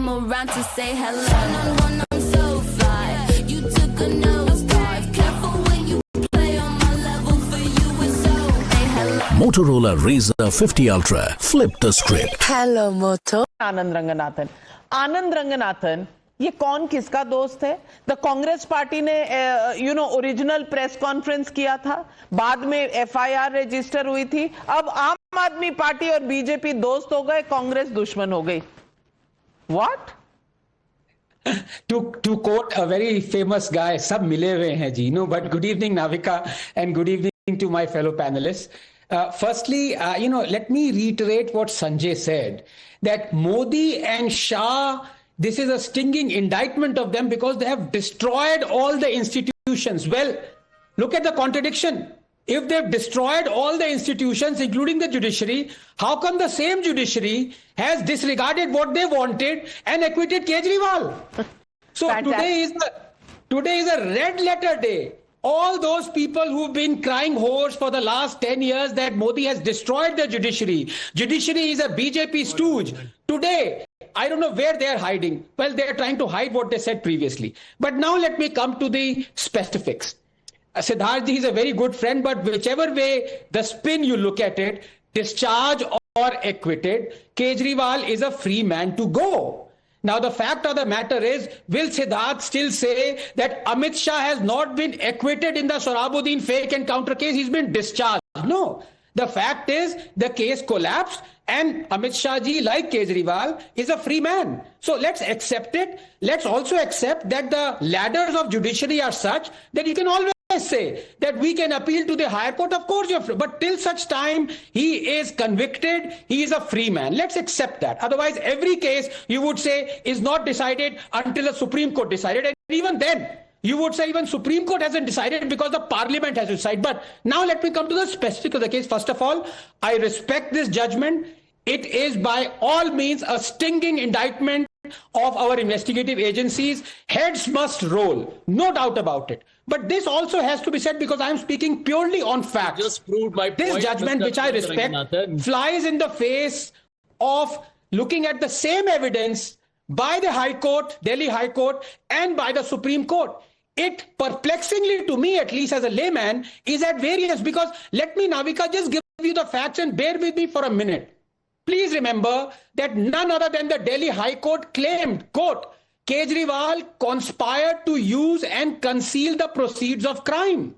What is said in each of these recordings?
came around to say hello. One, I'm so fly. You took a nosedive. Careful when you play on my level. For you it's so. Hey, hello. Motorola Razr 50 Ultra. Flip the script. Hello, Moto. आनंद रंगनाथन ये कौन किसका दोस्त है? The Congress party ने original press conference किया था, बाद में एफआईआर रजिस्टर हुई थी, अब आम आदमी पार्टी और बीजेपी दोस्त हो गए, कांग्रेस दुश्मन हो गई. What? To quote a very famous guy, सब मिले हुए हैं जी. No, but good evening, Navika, and good evening to my fellow panelists. Firstly, let me reiterate what Sanjay said, that Modi and Shah, this is a stinging indictment of them because they have destroyed all the institutions. Well, look at the contradiction. If they've destroyed all the institutions, including the judiciary, how come the same judiciary has disregarded what they wanted and acquitted Kejriwal? So today is a red letter day. All those people who've been crying hoarse for the last 10 years that Modi has destroyed the judiciary. Judiciary is a BJP stooge. Today, I don't know where they're hiding. Well, they're trying to hide what they said previously. But now let me come to the specifics. Siddharth ji is a very good friend, but whichever way the spin you look at it, discharge or acquitted, Kejriwal is a free man to go. Now, the fact of the matter is, will Siddharth still say that Amit Shah has not been acquitted in the Sohrabuddin fake encounter case? He's been discharged. No. The fact is, the case collapsed and Amit Shah ji, like Kejriwal, is a free man. So let's accept it. Let's also accept that the ladders of judiciary are such that you can always say that we can appeal to the higher court. Of course you're free, but till such time he is convicted, he is a free man. Let's accept that. Otherwise, every case you would say is not decided until the Supreme Court decided, and even then you would say even Supreme Court hasn't decided because the parliament has decided. But now let me come to the specific of the case. First of all, I respect this judgment. It is by all means a stinging indictment of our investigative agencies. Heads must roll, no doubt about it. But this also has to be said because I am speaking purely on facts. Just proved my this point, judgment, Mr. which I respect, flies in the face of looking at the same evidence by the High Court, Delhi High Court, and by the Supreme Court. It perplexingly, to me at least as a layman, is at variance because let me, Navika, just give you the facts and bear with me for a minute. Please remember that none other than the Delhi High Court claimed, quote, Kejriwal conspired to use and conceal the proceeds of crime,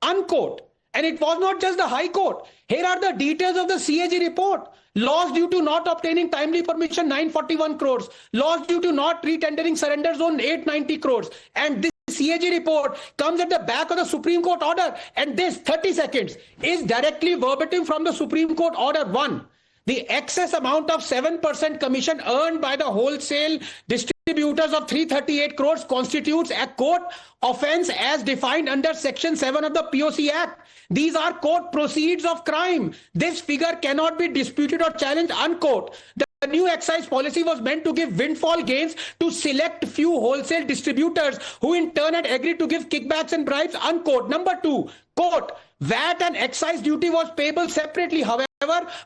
unquote. And it was not just the High Court. Here are the details of the CAG report. Loss due to not obtaining timely permission, 941 crores. Loss due to not retendering surrender zone, 890 crores. And this CAG report comes at the back of the Supreme Court order. And this 30 seconds is directly verbatim from the Supreme Court order 1. The excess amount of 7% commission earned by the wholesale distributors of 338 crores constitutes a quote offense as defined under section 7 of the POC Act. These are quote proceeds of crime. This figure cannot be disputed or challenged, unquote. The new excise policy was meant to give windfall gains to select few wholesale distributors who in turn had agreed to give kickbacks and bribes, unquote. Number 2, quote, VAT and excise duty was payable separately. However,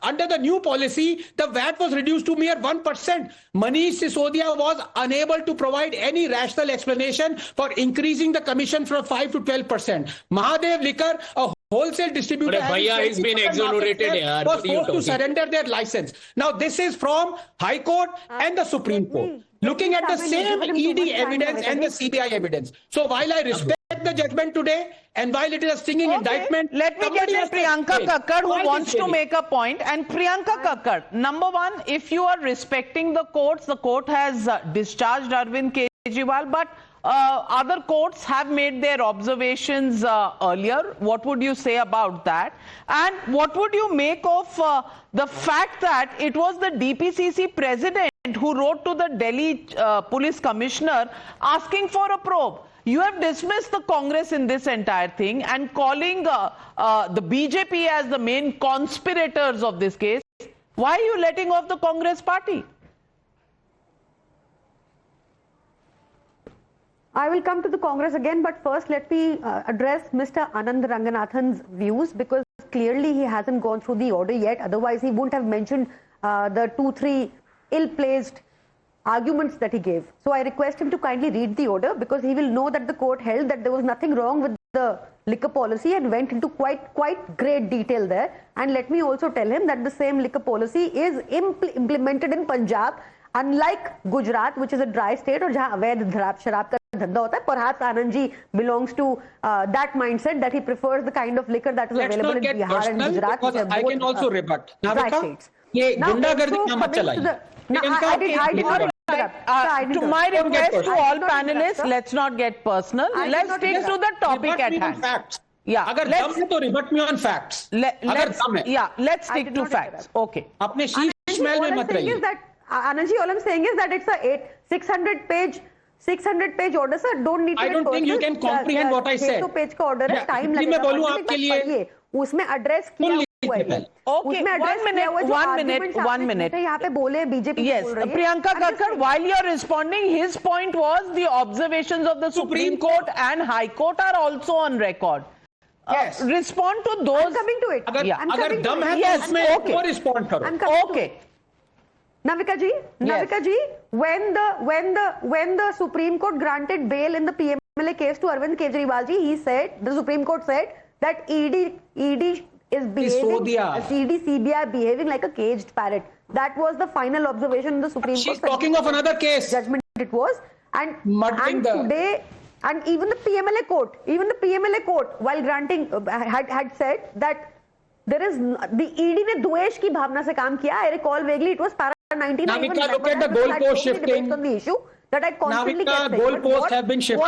under the new policy, the VAT was reduced to mere 1%. Manish Sisodia was unable to provide any rational explanation for increasing the commission from 5 to 12%. Mahadev Liquor, a wholesale distributor, he's been exonerated, was forced to surrender their license. Now, this is from High Court and the Supreme Court, looking at the same ED evidence and the CBI evidence. So while I respect the judgment today, and while it is a stinging indictment, let me get in Priyanka Kakkad who wants to make a point. And Priyanka Kakkad, number one, if you are respecting the courts, the court has discharged Arvind Kejriwal, but other courts have made their observations earlier. What would you say about that? And what would you make of the fact that it was the DPCC president who wrote to the Delhi police commissioner asking for a probe? You have dismissed the Congress in this entire thing and calling the BJP as the main conspirators of this case. Why are you letting off the Congress party? I will come to the Congress again, but first let me address Mr. Anand Ranganathan's views, because clearly he hasn't gone through the order yet. Otherwise, he wouldn't have mentioned the 2-3 ill-placed arguments that he gave. So I request him to kindly read the order, because he will know that the court held that there was nothing wrong with the liquor policy and went into quite great detail there. And let me also tell him that the same liquor policy is implemented in Punjab, unlike Gujarat, which is a dry state, or जहाँ अवैध शराब का धंधा होता है. Perhaps Anand ji belongs to that mindset, that he prefers the kind of liquor that is Let's available not in get Bihar and personal, Gujarat. because which are I both, can also rebut. dry Navika, states. ये Now, गुंडागर्दी also ना मत coming to चलाइए. the- No, Priyanka, I did please, not interrupt. Sir, I To didn't my interrupt. request to personal. all I did not panelists, interrupt, sir. let's not get personal. I did Let's not stick to interrupt. the topic Rebut at me on hand. facts. Yeah, अगर let's- दम है तो रिबट me on facts. अगर let's दम है. yeah, let's I stick did to not facts. interrupt. Okay. अपने शीश महल में मत रहिए. Anandji, all I'm saying is that it's a 600 page order, sir. Don't need to I get don't think you personal. can comprehend what I said. 600 page का order है, Yeah, time इसलिए लगेगा. मैं बोलूं But आपके लिए- पढ़िए, उसमें एड्रेस किया Full हुआ है. लीजिए. Okay, उसमें address one किया हुआ है, जो minute, arguments one आपने minute. पूछे, यहाँ पे बोले बीजेपी Yes, बोल रही है. Priyanka I'm just Kakkar, saying. while you're responding, his point was the observations of the Supreme Court and High Court are also on record. Yes. Respond to those. I'm coming to it. अगर Yeah. I'm अगर coming to दम it. है Yes, तो उसमें okay. वो respond करो. I'm coming to Okay. it. Navika ji, when the Supreme Court granted bail in the PMLA case to Arvind Kejriwal ji, the Supreme Court said that ED is behaving, ED CBI behaving like a caged parrot. That was the final observation in the Supreme She's Court. talking of another case. Judgment it was, and Muddling the- today, and even the PMLA court, while granting, had said that there is the ED ने द्वेष की भावना से काम किया. I recall vaguely it was para 19. Navika, look at the goalpost shifting. On the issue that I constantly Navika, kept saying, but goalposts what- have been shifted.